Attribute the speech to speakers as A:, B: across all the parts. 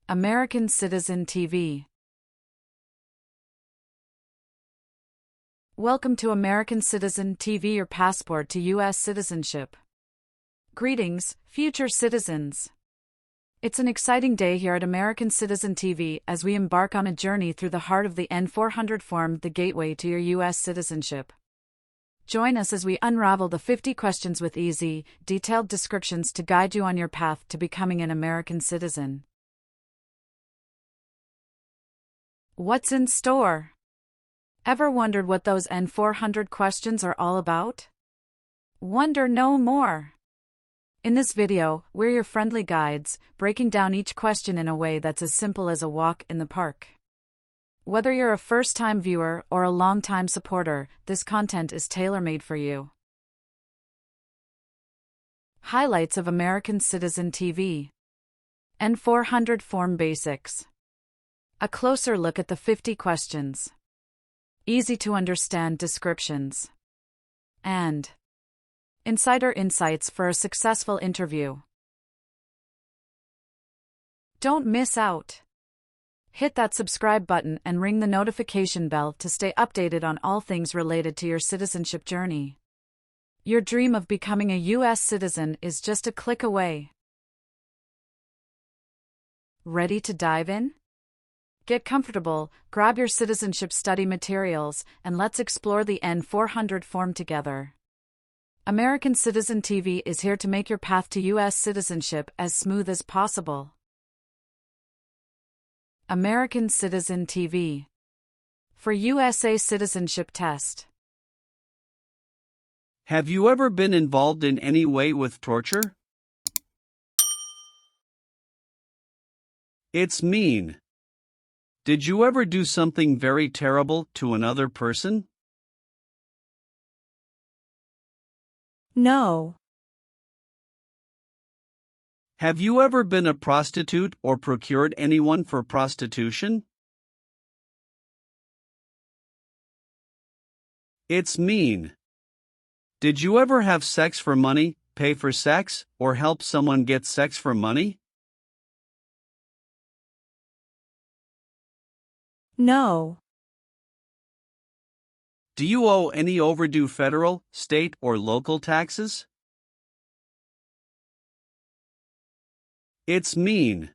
A: American Citizen TV. Welcome to American Citizen TV, your passport to U.S. citizenship. Greetings, future citizens. It's an exciting day here at American Citizen TV as we embark on a journey through the heart of the N400 form, the gateway to your U.S. citizenship. Join us as we unravel the 50 questions with easy, detailed descriptions to guide you on your path to becoming an American citizen. What's in store? Ever wondered what those N400 questions are all about? Wonder no more. In this video, we're your friendly guides, breaking down each question in a way that's as simple as a walk in the park. Whether you're a first-time viewer or a long-time supporter, this content is tailor-made for you. Highlights of American Citizen TV. N400 Form Basics. A closer look at the 50 questions. Easy-to-understand descriptions. And insider insights for a successful interview. Don't miss out. Hit that subscribe button and ring the notification bell to stay updated on all things related to your citizenship journey. Your dream of becoming a U.S. citizen is just a click away. Ready to dive in? Get comfortable, grab your citizenship study materials, and let's explore the N400 form together. American Citizen TV is here to make your path to U.S. citizenship as smooth as possible. American Citizen TV. For USA Citizenship Test.
B: Have you ever been involved in any way with torture? It's mean. Did you ever do something very terrible to another person?
C: No.
B: Have you ever been a prostitute or procured anyone for prostitution? It's mean. Did you ever have sex for money, pay for sex, or help someone get sex for money?
C: No.
B: Do you owe any overdue federal, state, or local taxes? It's mean.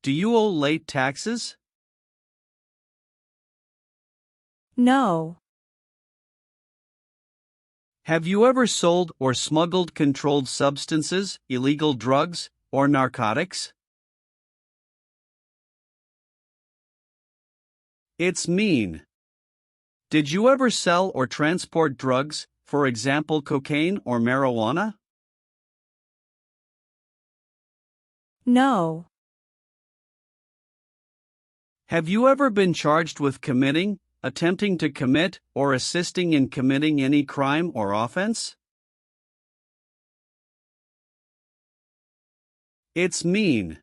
B: Do you owe late taxes?
C: No.
B: Have you ever sold or smuggled controlled substances, illegal drugs, or narcotics? It's mean. Did you ever sell or transport drugs, for example cocaine or marijuana?
C: No.
B: Have you ever been charged with committing, attempting to commit, or assisting in committing any crime or offense? It's mean.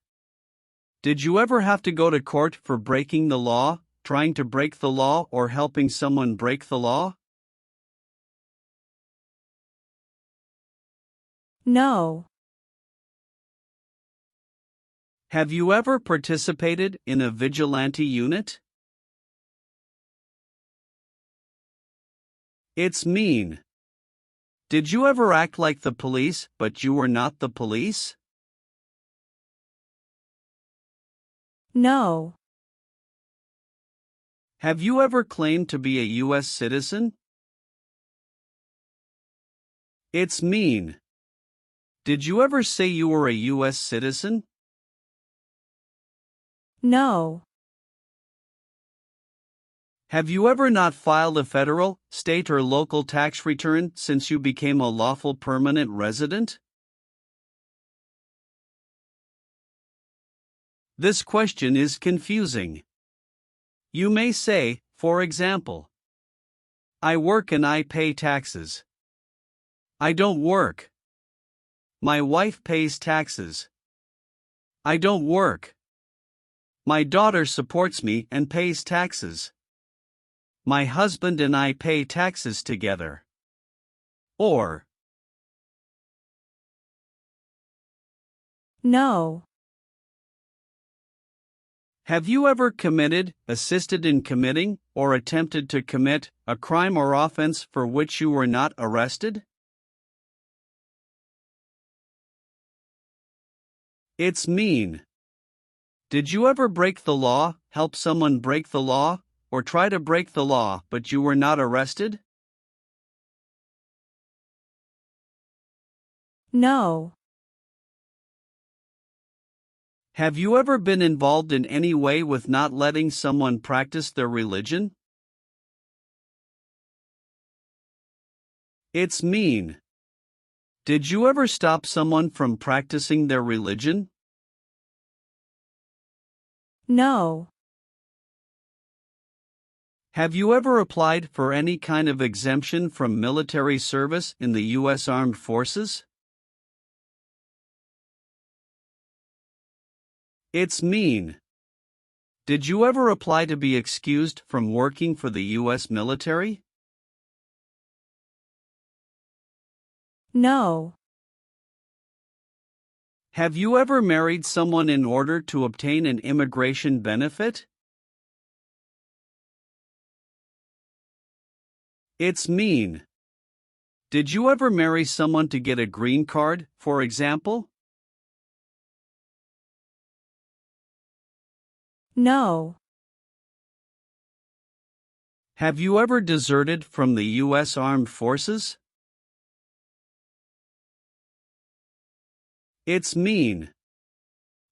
B: Did you ever have to go to court for breaking the law, trying to break the law, or helping someone break the law?
C: No.
B: Have you ever participated in a vigilante unit? It's mean. Did you ever act like the police, but you were not the police?
C: No.
B: Have you ever claimed to be a U.S. citizen? It's mean. Did you ever say you were a U.S. citizen?
C: No.
B: Have you ever not filed a federal, state, or local tax return since you became a lawful permanent resident? This question is confusing. You may say, for example, I work and I pay taxes. I don't work. My wife pays taxes. I don't work. My daughter supports me and pays taxes. My husband and I pay taxes together. Or,
C: No.
B: Have you ever committed, assisted in committing, or attempted to commit a crime or offense for which you were not arrested? It's mean. Did you ever break the law, help someone break the law, or try to break the law but you were not arrested?
C: No.
B: Have you ever been involved in any way with not letting someone practice their religion? It's mean. Did you ever stop someone from practicing their religion?
C: No.
B: Have you ever applied for any kind of exemption from military service in the U.S. Armed Forces? It's mean. Did you ever apply to be excused from working for the U.S. military?
C: No.
B: Have you ever married someone in order to obtain an immigration benefit? It's mean. Did you ever marry someone to get a green card, for example?
C: No.
B: Have you ever deserted from the U.S. Armed Forces? It's mean.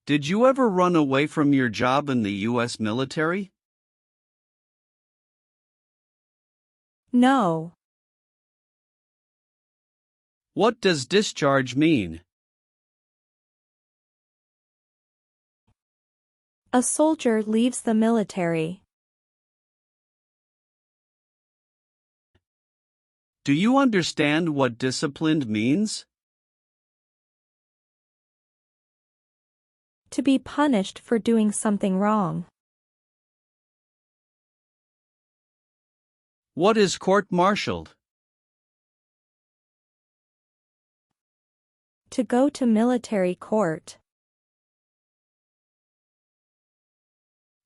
B: Did you ever run away from your job in the U.S. military?
C: No.
B: What does discharge mean?
C: A soldier leaves the military.
B: Do you understand what disciplined means?
C: To be punished for doing something wrong.
B: What is court-martialed?
C: To go to military court.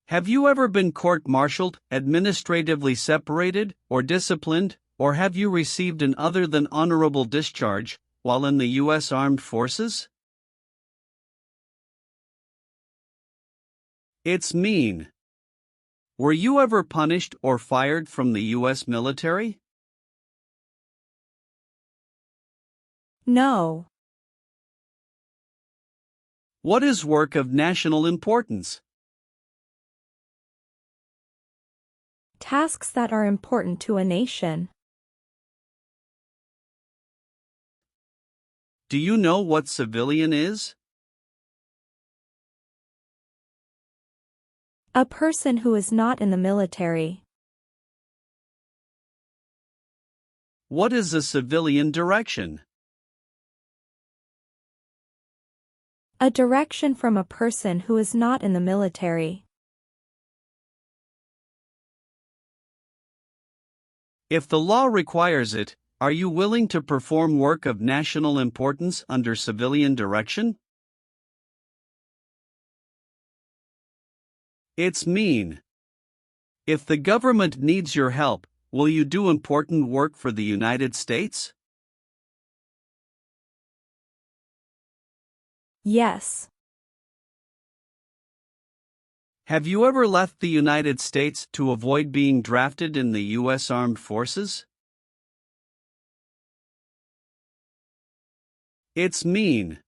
B: Have you ever been court-martialed, administratively separated, or disciplined, or have you received an other than honorable discharge while in the U.S. Armed Forces? It's mean. Were you ever punished or fired from the U.S. military?
C: No.
B: What is work of national importance?
C: Tasks that are important to a nation.
B: Do you know what civilian is?
C: A person who is not in the military.
B: What is a civilian direction?
C: A direction from a person who is not in the military.
B: If the law requires it, are you willing to perform work of national importance under civilian direction? It's mean. If the government needs your help, will you do important work for the United States?
C: Yes.
B: Have you ever left the United States to avoid being drafted in the U.S. Armed Forces? It's mean.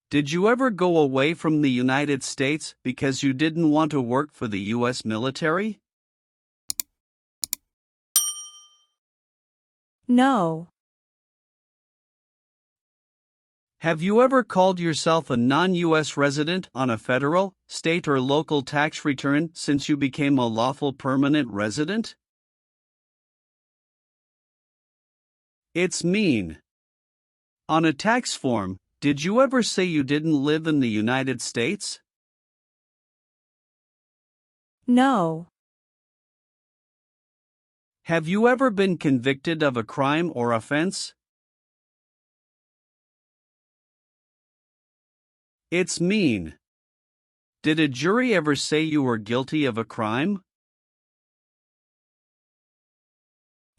B: Did you ever go away from the United States because you didn't want to work for the U.S. military?
C: No.
B: Have you ever called yourself a non-U.S. resident on a federal, state or local tax return since you became a lawful permanent resident? It's mean. On a tax form, did you ever say you didn't live in the United States?
C: No.
B: Have you ever been convicted of a crime or offense? It's mean. Did a jury ever say you were guilty of a crime?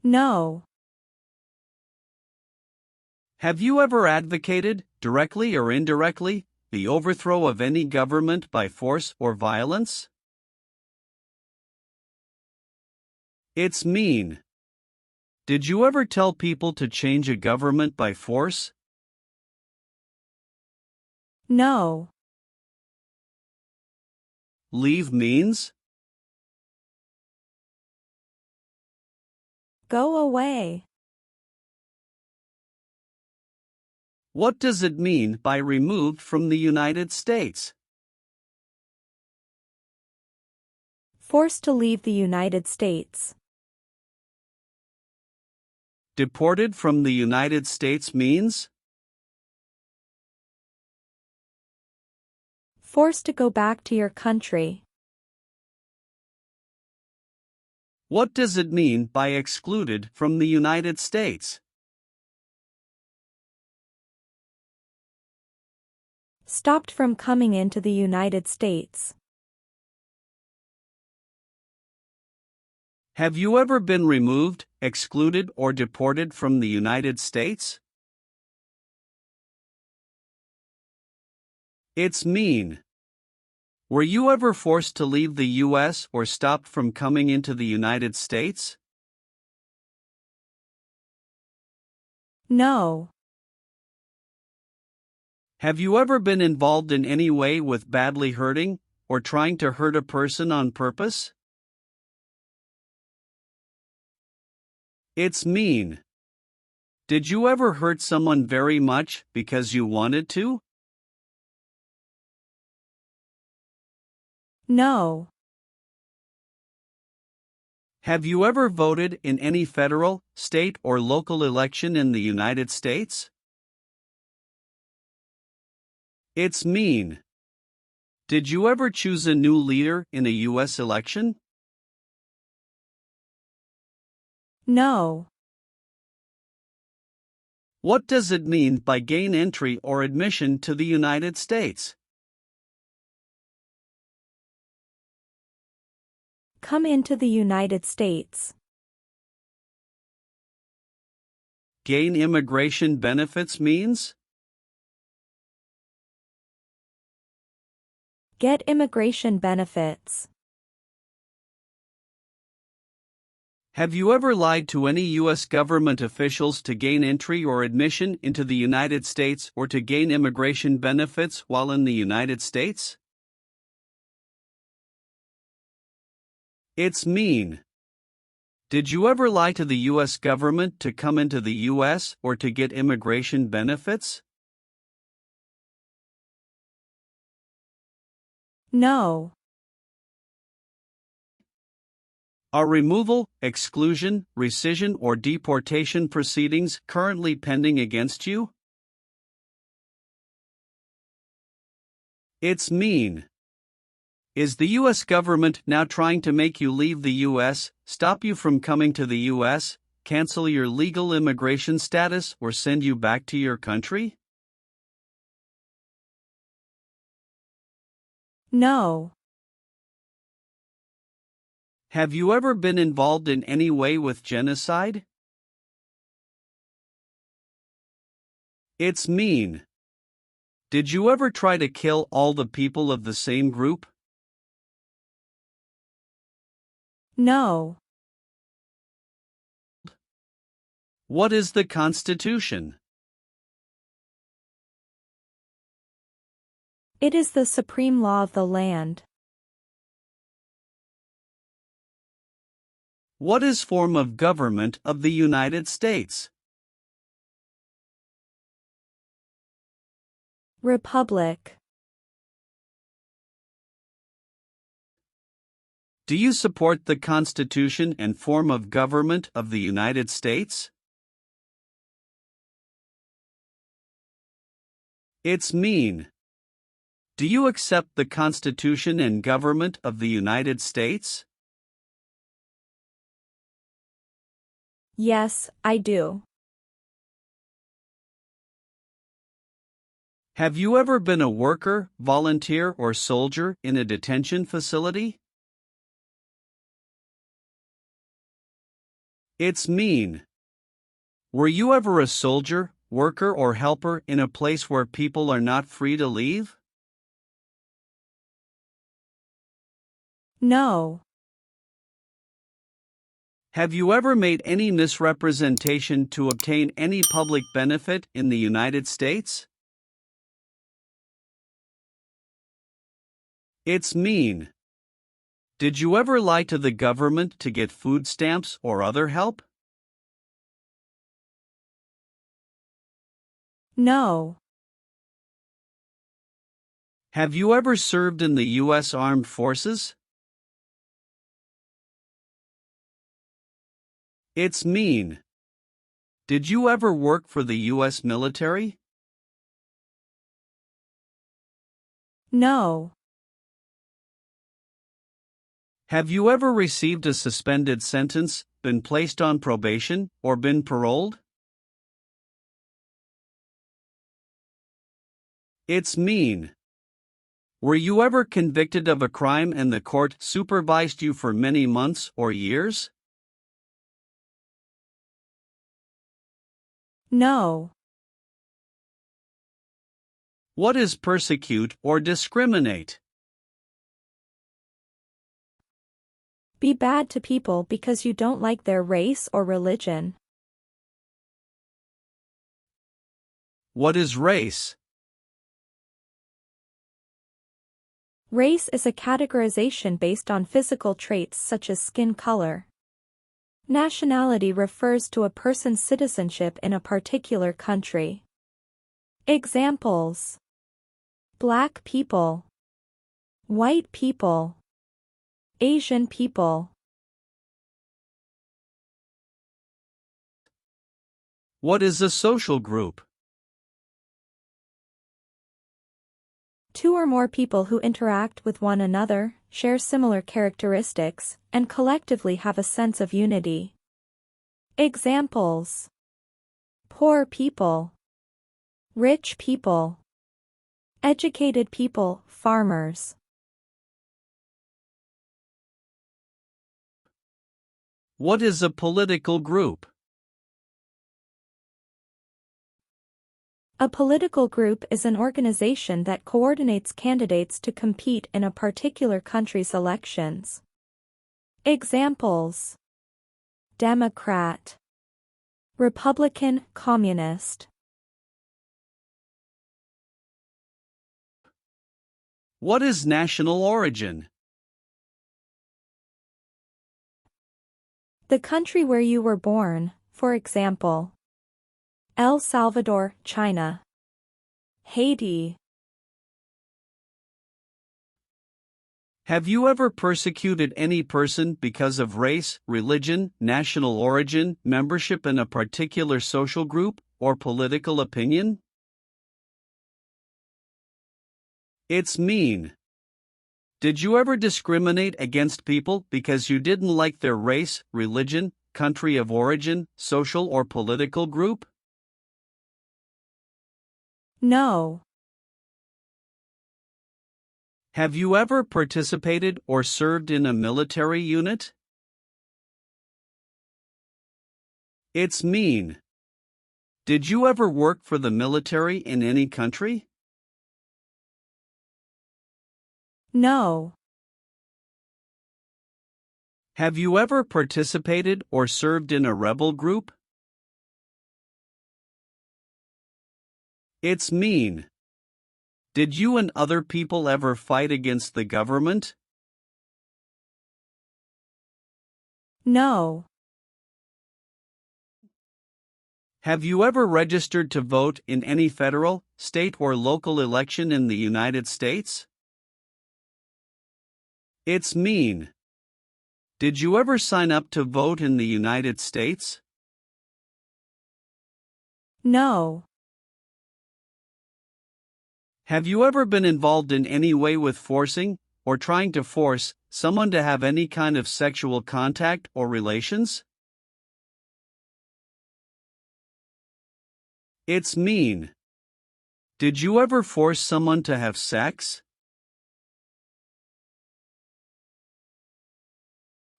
C: No.
B: Have you ever advocated, directly or indirectly, the overthrow of any government by force or violence? It's mean. Did you ever tell people to change a government by force?
C: No.
B: Leave means?
C: Go away.
B: What does it mean by removed from the United States?
C: Forced to leave the United States.
B: Deported from the United States means?
C: Forced to go back to your country.
B: What does it mean by excluded from the United States?
C: Stopped from coming into the United States.
B: Have you ever been removed, excluded, or deported from the United States? It's mean. Were you ever forced to leave the U.S. or stopped from coming into the United States?
C: No.
B: Have you ever been involved in any way with badly hurting, or trying to hurt a person on purpose? It's mean. Did you ever hurt someone very much because you wanted to?
C: No.
B: Have you ever voted in any federal, state, or local election in the United States? It's mean. Did you ever choose a new leader in a U.S. election?
C: No.
B: What does it mean by gain entry or admission to the United States?
C: Come into the United States.
B: Gain immigration benefits means?
C: Get immigration benefits.
B: Have you ever lied to any U.S. government officials to gain entry or admission into the United States or to gain immigration benefits while in the United States? It's mean. Did you ever lie to the U.S. government to come into the U.S. or to get immigration benefits?
C: No.
B: Are removal, exclusion, rescission, or deportation proceedings currently pending against you? It's mean. Is the U.S. government now trying to make you leave the U.S., stop you from coming to the U.S., cancel your legal immigration status, or send you back to your country?
C: No.
B: Have you ever been involved in any way with genocide? It's mean. Did you ever try to kill all the people of the same group?
C: No.
B: What is the Constitution?
C: It is the supreme law of the land.
B: What is form of government of the United States?
C: Republic.
B: Do you support the Constitution and form of government of the United States? It's mean. Do you accept the Constitution and government of the United States?
C: Yes, I do.
B: Have you ever been a worker, volunteer, or soldier in a detention facility? It's mean. Were you ever a soldier, worker, or helper in a place where people are not free to leave?
C: No.
B: Have you ever made any misrepresentation to obtain any public benefit in the United States? It's mean. Did you ever lie to the government to get food stamps or other help?
C: No.
B: Have you ever served in the U.S. Armed Forces? It's mean. Did you ever work for the U.S. military?
C: No.
B: Have you ever received a suspended sentence, been placed on probation, or been paroled? It's mean. Were you ever convicted of a crime and the court supervised you for many months or years?
C: No.
B: What is persecute or discriminate?
C: Be bad to people because you don't like their race or religion.
B: What is race?
C: Race is a categorization based on physical traits such as skin color. Nationality refers to a person's citizenship in a particular country. Examples: Black people, white people, Asian people.
B: What is a social group?
C: Two or more people who interact with one another, share similar characteristics, and collectively have a sense of unity. Examples: poor people, rich people, educated people, farmers.
B: What is a political group?
C: A political group is an organization that coordinates candidates to compete in a particular country's elections. Examples: Democrat, Republican, Communist.
B: What is national origin?
C: The country where you were born, for example, El Salvador, China, Haiti.
B: Have you ever persecuted any person because of race, religion, national origin, membership in a particular social group, or political opinion? It's mean. Did you ever discriminate against people because you didn't like their race, religion, country of origin, social or political group?
C: No.
B: Have you ever participated or served in a military unit? It's mean. Did you ever work for the military in any country?
C: No.
B: Have you ever participated or served in a rebel group? It's mean. Did you and other people ever fight against the government?
C: No.
B: Have you ever registered to vote in any federal, state, or local election in the United States? It's mean. Did you ever sign up to vote in the United States?
C: No.
B: Have you ever been involved in any way with forcing, or trying to force, someone to have any kind of sexual contact or relations? It's mean. Did you ever force someone to have sex?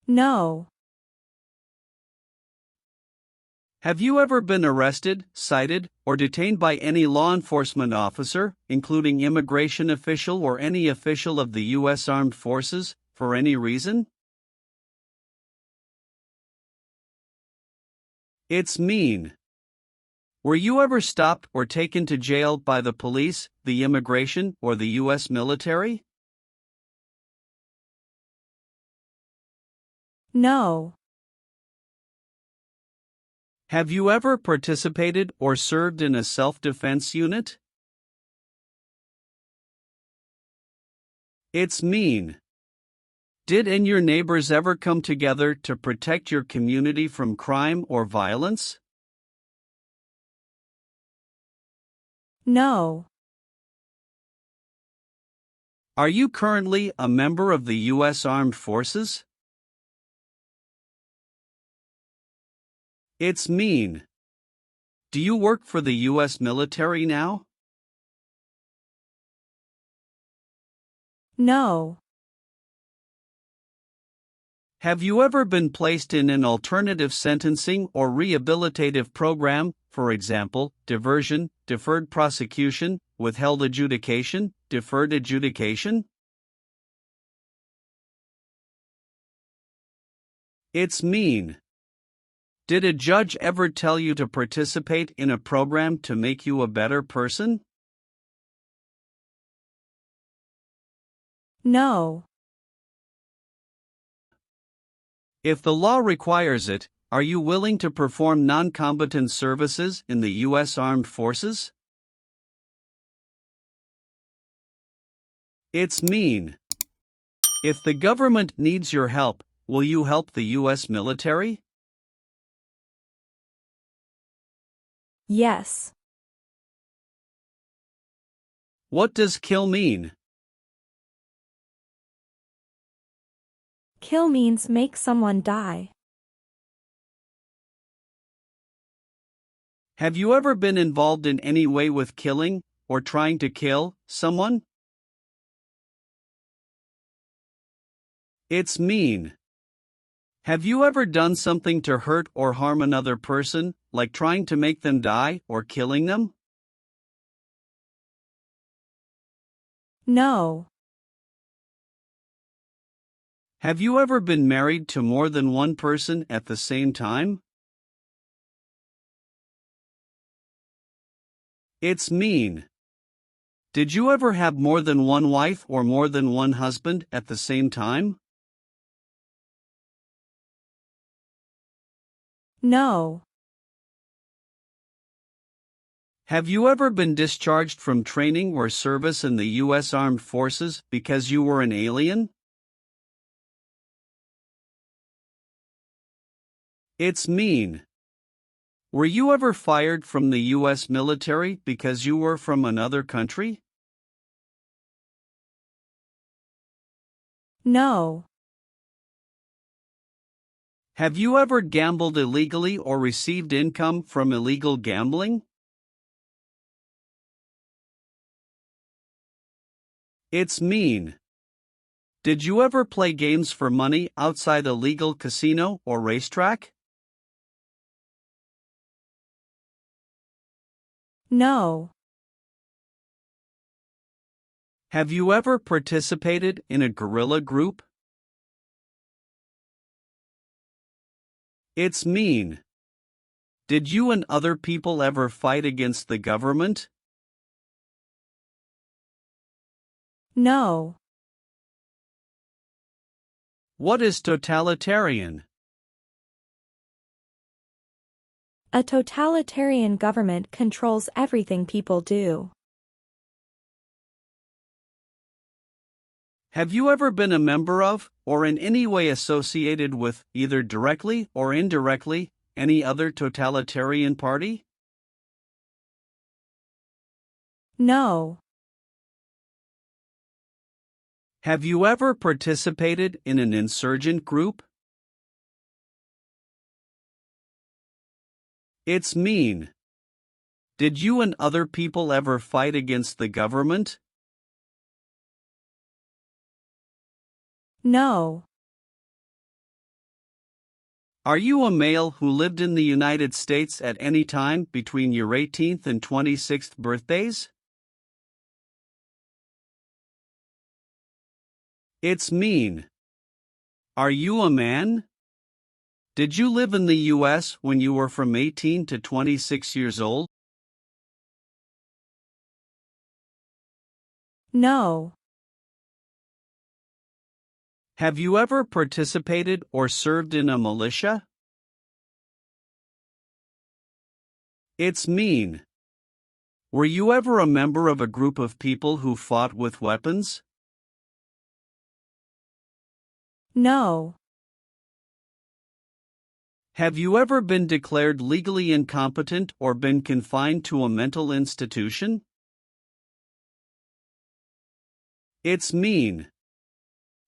C: No.
B: Have you ever been arrested, cited, or detained by any law enforcement officer, including immigration official or any official of the U.S. Armed Forces, for any reason? It's mean. Were you ever stopped or taken to jail by the police, the immigration, or the U.S. military?
C: No.
B: Have you ever participated or served in a self-defense unit? It's mean. Did and your neighbors ever come together to protect your community from crime or violence?
C: No.
B: Are you currently a member of the U.S. Armed Forces? It's mean. Do you work for the U.S. military now?
C: No.
B: Have you ever been placed in an alternative sentencing or rehabilitative program, for example, diversion, deferred prosecution, withheld adjudication, deferred adjudication? It's mean. Did a judge ever tell you to participate in a program to make you a better person?
C: No.
B: If the law requires it, are you willing to perform non-combatant services in the U.S. Armed Forces? It's mean. If the government needs your help, will you help the U.S. military?
C: Yes.
B: What does kill mean?
C: Kill means make someone die.
B: Have you ever been involved in any way with killing, or trying to kill, someone? It's mean. Have you ever done something to hurt or harm another person, like trying to make them die or killing them?
C: No.
B: Have you ever been married to more than one person at the same time? It's mean. Did you ever have more than one wife or more than one husband at the same time?
C: No.
B: Have you ever been discharged from training or service in the U.S. Armed Forces because you were an alien? It's mean. Were you ever fired from the U.S. military because you were from another country?
C: No.
B: Have you ever gambled illegally or received income from illegal gambling? It's mean. Did you ever play games for money outside a legal casino or racetrack?
C: No.
B: Have you ever participated in a guerrilla group? It's mean. Did you and other people ever fight against the government?
C: No.
B: What is totalitarian?
C: A totalitarian government controls everything people do.
B: Have you ever been a member of, or in any way associated with, either directly or indirectly, any other totalitarian party?
C: No.
B: Have you ever participated in an insurgent group? It's mean. Did you and other people ever fight against the government?
C: No.
B: Are you a male who lived in the United States at any time between your 18th and 26th birthdays? It's mean. Are you a man? Did you live in the U.S. when you were from 18 to 26 years old?
C: No.
B: Have you ever participated or served in a militia? It's mean. Were you ever a member of a group of people who fought with weapons?
C: No.
B: Have you ever been declared legally incompetent or been confined to a mental institution? It's mean.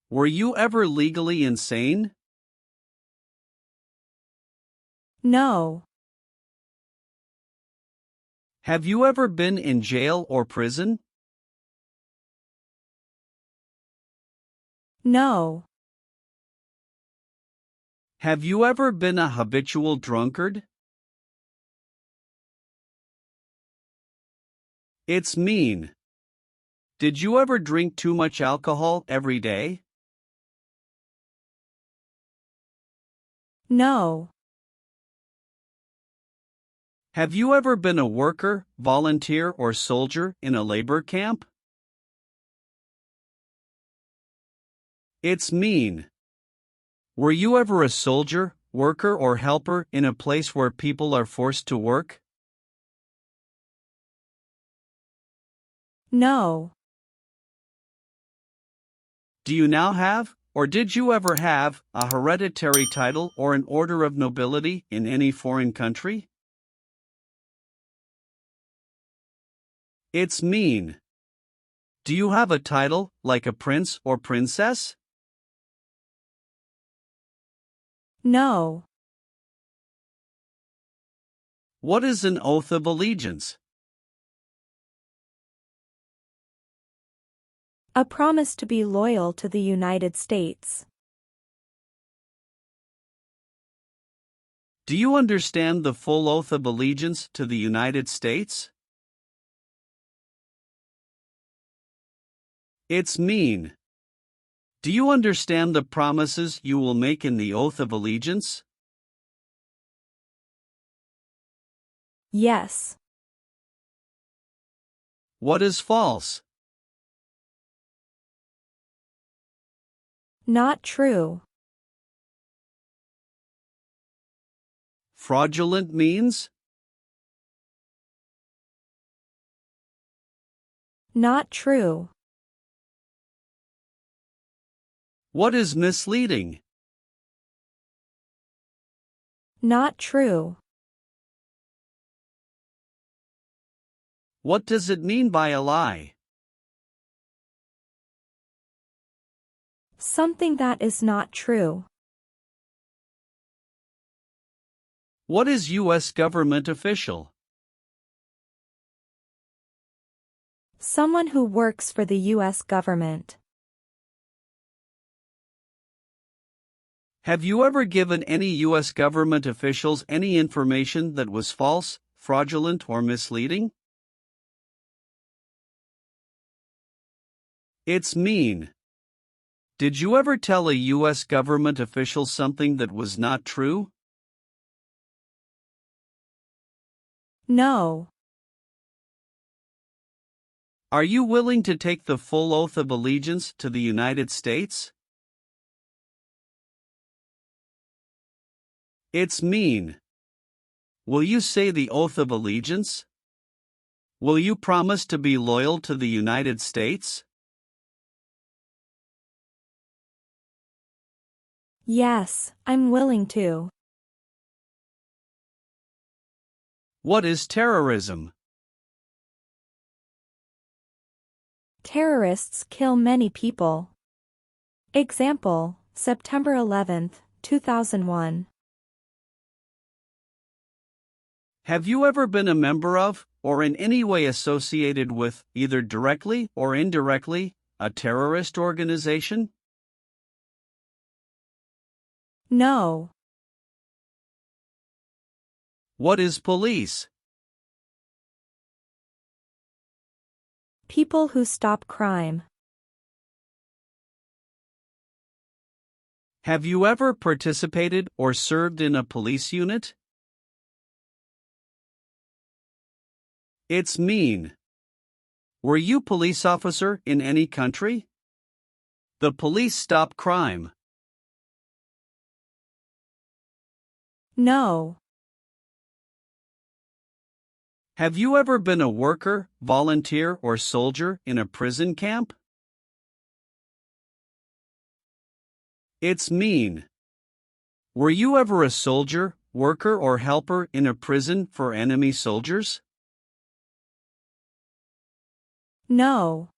B: Were you ever legally insane?
C: No.
B: Have you ever been in jail or prison?
C: No.
B: Have you ever been a habitual drunkard? It's mean. Did you ever drink too much alcohol every day?
C: No.
B: Have you ever been a worker, volunteer, or soldier in a labor camp? It's mean. Were you ever a soldier, worker, or helper in a place where people are forced to work?
C: No.
B: Do you now have, or did you ever have, a hereditary title or an order of nobility in any foreign country? It's mean. Do you have a title, like a prince or princess?
C: No.
B: What is an oath of allegiance?
C: A promise to be loyal to the United States.
B: Do you understand the full oath of allegiance to the United States? It's mean. Do you understand the promises you will make in the oath of allegiance?
C: Yes.
B: What is false?
C: Not true.
B: Fraudulent means?
C: Not true.
B: What is misleading?
C: Not true.
B: What does it mean by a lie?
C: Something that is not true.
B: What is U.S. government official?
C: Someone who works for the U.S. government.
B: Have you ever given any U.S. government officials any information that was false, fraudulent, or misleading? It's mean. Did you ever tell a U.S. government official something that was not true?
C: No.
B: Are you willing to take the full oath of allegiance to the United States? It's mean. Will you say the oath of allegiance? Will you promise to be loyal to the United States?
C: Yes, I'm willing to.
B: What is terrorism?
C: Terrorists kill many people. Example, September 11, 2001.
B: Have you ever been a member of, or in any way associated with, either directly or indirectly, a terrorist organization?
C: No.
B: What is police?
C: People who stop crime.
B: Have you ever participated or served in a police unit? It's mean. Were you police officer in any country? The police stop crime.
C: No.
B: Have you ever been a worker, volunteer, or soldier in a prison camp? It's mean. Were you ever a soldier, worker, or helper in a prison for enemy soldiers?
C: No.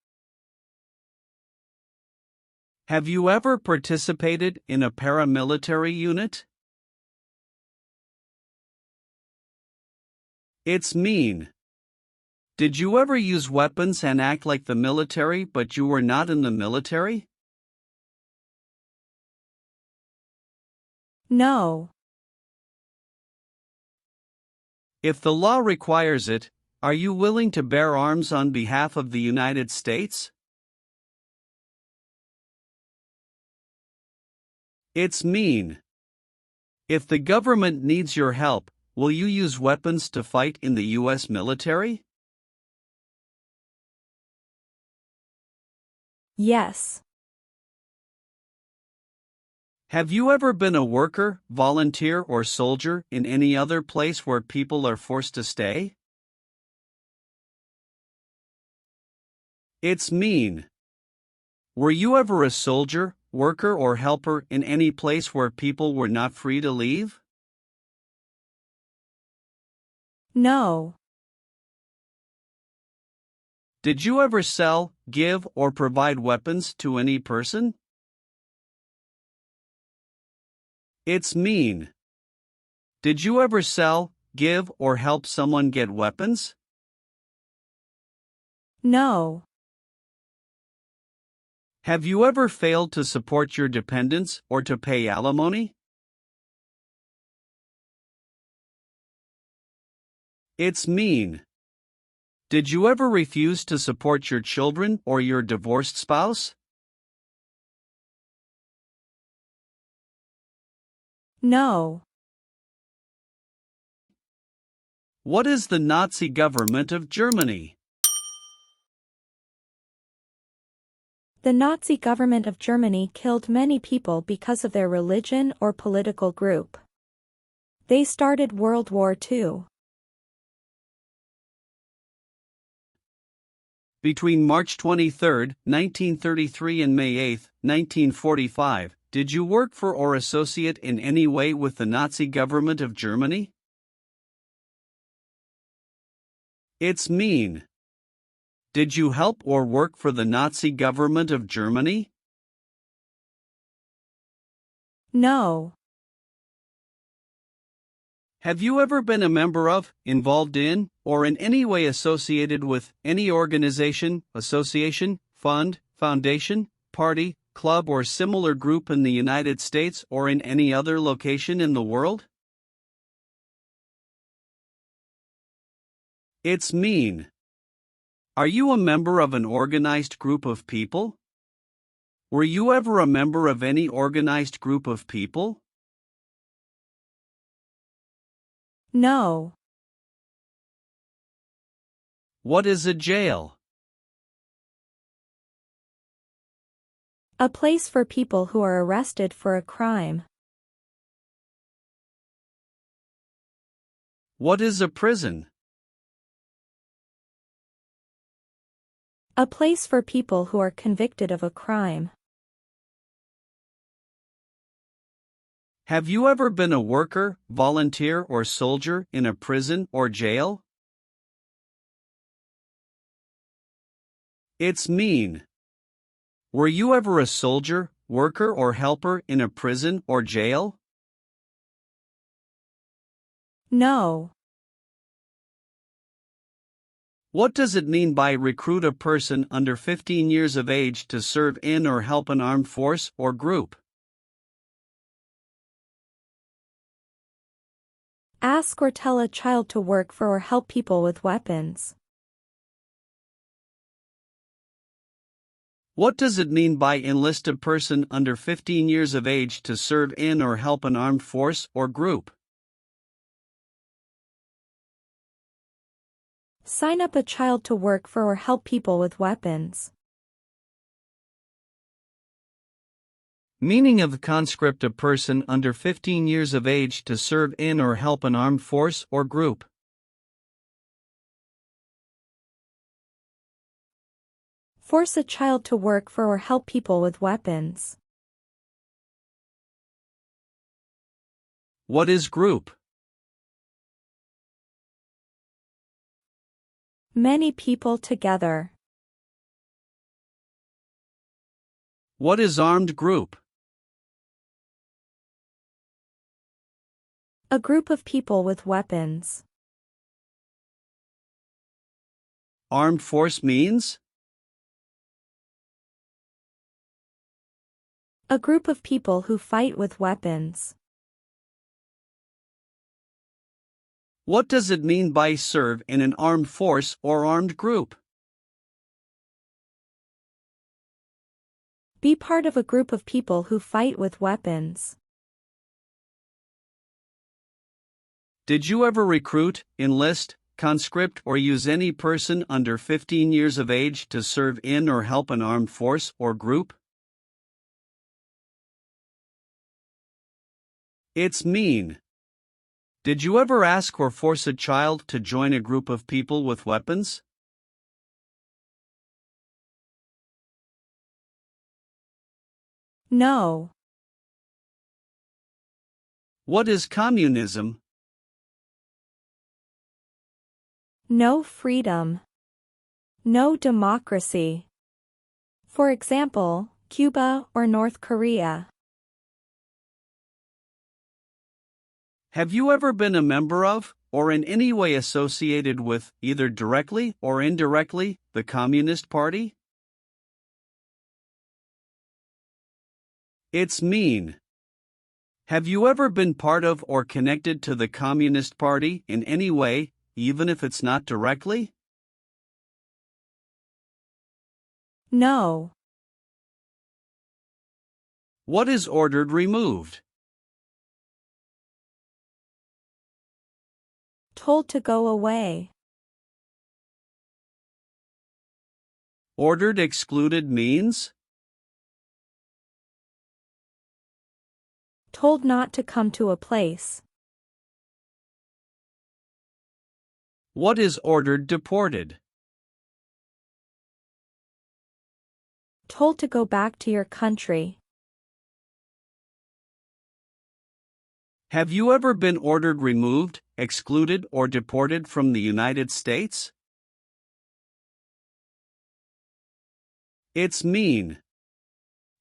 B: Have you ever participated in a paramilitary unit? It's mean. Did you ever use weapons and act like the military but you were not in the military?
C: No.
B: If the law requires it, are you willing to bear arms on behalf of the United States? It's mean. If the government needs your help, will you use weapons to fight in the U.S. military?
C: Yes.
B: Have you ever been a worker, volunteer, or soldier in any other place where people are forced to stay? It's mean. Were you ever a soldier, worker, or helper in any place where people were not free to leave?
C: No.
B: Did you ever sell, give, or provide weapons to any person? It's mean. Did you ever sell, give, or help someone get weapons?
C: No.
B: Have you ever failed to support your dependents or to pay alimony? It's mean. Did you ever refuse to support your children or your divorced spouse?
C: No.
B: What is the Nazi government of Germany?
C: The Nazi government of Germany killed many people because of their religion or political group. They started World War II.
B: Between March 23, 1933 and May 8, 1945, did you work for or associate in any way with the Nazi government of Germany? It's mean. Did you help or work for the Nazi government of Germany?
C: No.
B: Have you ever been a member of, involved in, or in any way associated with any organization, association, fund, foundation, party, club, or similar group in the United States or in any other location in the world? It's mean. Are you a member of an organized group of people? Were you ever a member of any organized group of people?
C: No.
B: What is a jail?
C: A place for people who are arrested for a crime.
B: What is a prison?
C: A place for people who are convicted of a crime.
B: Have you ever been a worker, volunteer, or soldier in a prison or jail? It's mean. Were you ever a soldier, worker, or helper in a prison or jail?
C: No.
B: What does it mean by recruit a person under 15 years of age to serve in or help an armed force or group?
C: Ask or tell a child to work for or help people with weapons.
B: What does it mean by enlist a person under 15 years of age to serve in or help an armed force or group?
C: Sign up a child to work for or help people with weapons.
B: Meaning of conscript a person under 15 years of age to serve in or help an armed force or group.
C: Force a child to work for or help people with weapons.
B: What is group?
C: Many people together.
B: What is armed group?
C: A group of people with weapons.
B: Armed force means?
C: A group of people who fight with weapons.
B: What does it mean by serve in an armed force or armed group?
C: Be part of a group of people who fight with weapons.
B: Did you ever recruit, enlist, conscript, or use any person under 15 years of age to serve in or help an armed force or group? It's mean. Did you ever ask or force a child to join a group of people with weapons?
C: No.
B: What is communism?
C: No freedom. No democracy. For example, Cuba or North Korea.
B: Have you ever been a member of, or in any way associated with, either directly or indirectly, the Communist Party? It's mean. Have you ever been part of or connected to the Communist Party in any way, even if it's not directly?
C: No.
B: What is ordered removed?
C: Told to go away.
B: Ordered excluded means?
C: Told not to come to a place.
B: What is ordered deported?
C: Told to go back to your country.
B: Have you ever been ordered removed, excluded, or deported from the United States? It's mean.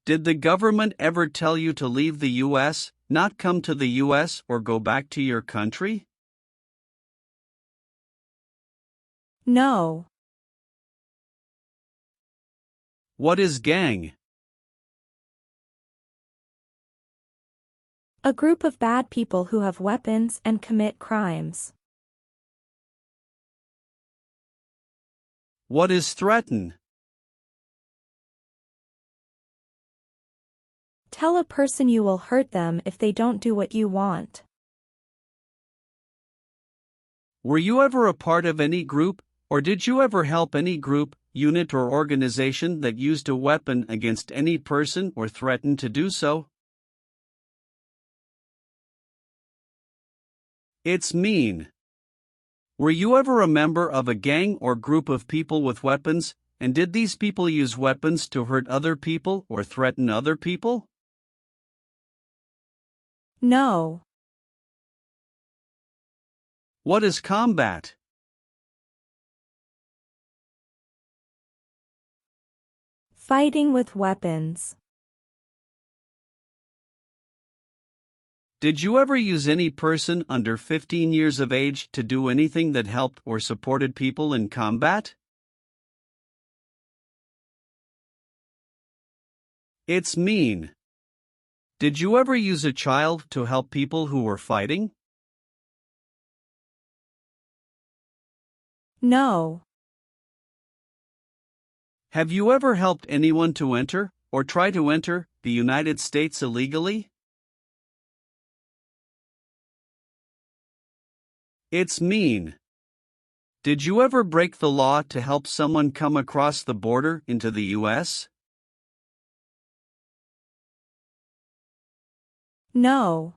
B: Did the government ever tell you to leave the U.S., not come to the U.S., or go back to your country?
C: No.
B: What is gang?
C: A group of bad people who have weapons and commit crimes.
B: What is threaten?
C: Tell a person you will hurt them if they don't do what you want.
B: Were you ever a part of any group, or did you ever help any group, unit, or organization that used a weapon against any person or threatened to do so? It's mean. Were you ever a member of a gang or group of people with weapons, and did these people use weapons to hurt other people or threaten other people?
C: No.
B: What is combat?
C: Fighting with weapons.
B: Did you ever use any person under 15 years of age to do anything that helped or supported people in combat? It's mean. Did you ever use a child to help people who were fighting?
C: No.
B: Have you ever helped anyone to enter, or try to enter, the United States illegally? It's mean. Did you ever break the law to help someone come across the border into the U.S.?
C: No.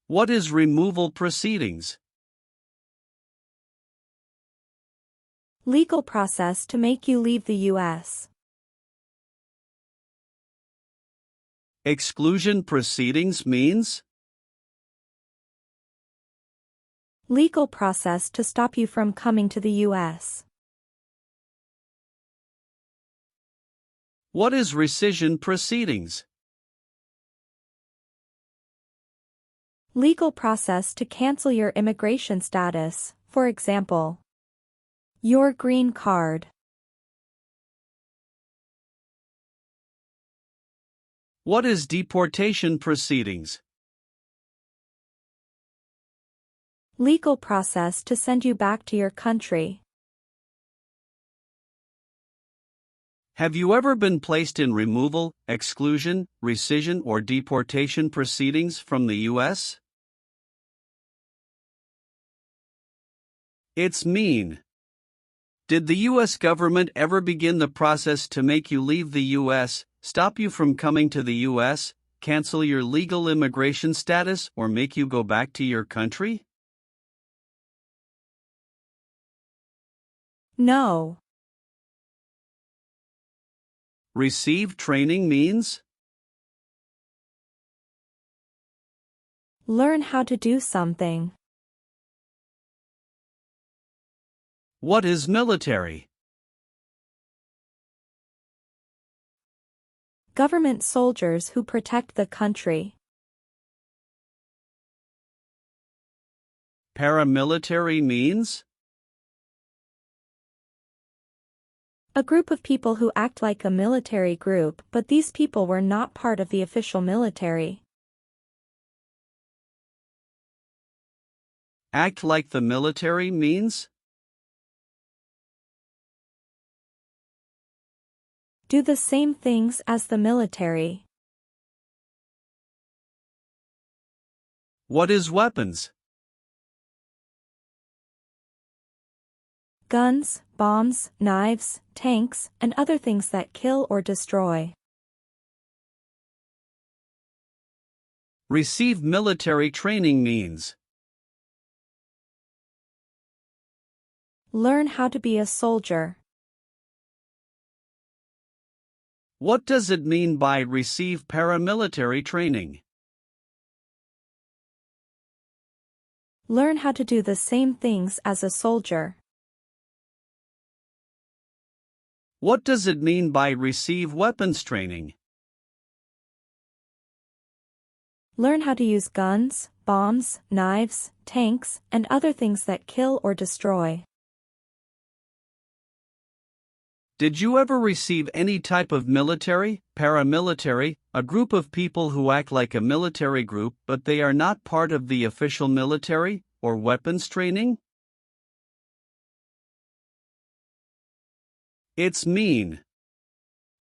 B: What is removal proceedings?
C: Legal process to make you leave the U.S.
B: Exclusion proceedings means?
C: Legal process to stop you from coming to the U.S.
B: What is rescission proceedings?
C: Legal process to cancel your immigration status, for example, your green card.
B: What is deportation proceedings?
C: Legal process to send you back to your country.
B: Have you ever been placed in removal, exclusion, rescission, or deportation proceedings from the U.S.? It's mean. Did the U.S. government ever begin the process to make you leave the U.S., stop you from coming to the U.S., cancel your legal immigration status, or make you go back to your country?
C: No.
B: Receive training means?
C: Learn how to do something.
B: What is military?
C: Government soldiers who protect the country.
B: Paramilitary means?
C: A group of people who act like a military group, but these people were not part of the official military.
B: Act like the military means?
C: Do the same things as the military.
B: What is weapons?
C: Guns, bombs, knives, tanks, and other things that kill or destroy.
B: Receive military training means?
C: Learn how to be a soldier.
B: What does it mean by receive paramilitary training?
C: Learn how to do the same things as a soldier.
B: What does it mean by receive weapons training?
C: Learn how to use guns, bombs, knives, tanks, and other things that kill or destroy.
B: Did you ever receive any type of military, paramilitary, a group of people who act like a military group but they are not part of the official military, or weapons training? It's mean.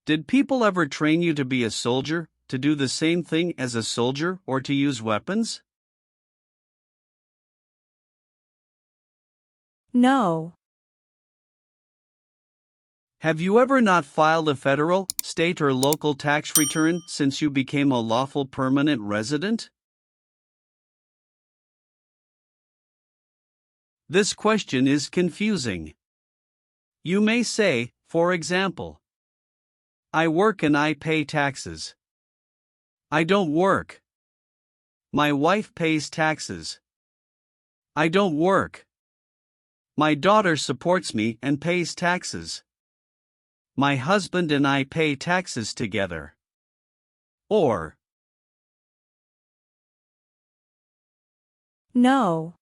B: Did people ever train you to be a soldier, to do the same thing as a soldier, or to use weapons?
C: No.
B: Have you ever not filed a federal, state, or local tax return since you became a lawful permanent resident? This question is confusing. You may say, for example, I work and I pay taxes. I don't work. My wife pays taxes. I don't work. My daughter supports me and pays taxes. My husband and I pay taxes together. Or,
C: No.